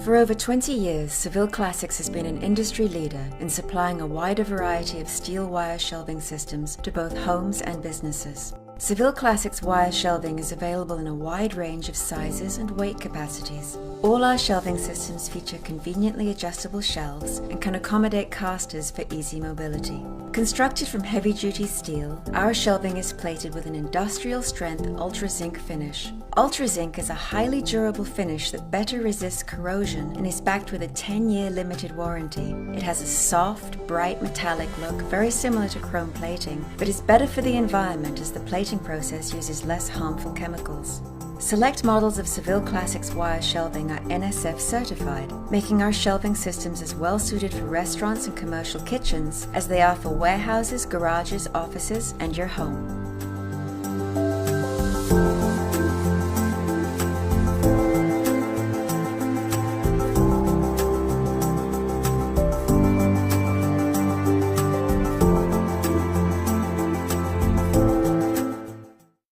For over 20 years, Seville Classics has been an industry leader in supplying a wider variety of steel wire shelving systems to both homes and businesses. Seville Classics wire shelving is available in a wide range of sizes and weight capacities. All our shelving systems feature conveniently adjustable shelves and can accommodate casters for easy mobility. Constructed from heavy-duty steel, our shelving is plated with an industrial-strength UltraZinc finish. UltraZinc is a highly durable finish that better resists corrosion and is backed with a 10-year limited warranty. It has a soft, bright metallic look very similar to chrome plating, but is better for the environment as the plating process uses less harmful chemicals. Select models of Seville Classics wire shelving are NSF certified, making our shelving systems as well suited for restaurants and commercial kitchens as they are for warehouses, garages, offices, and your home.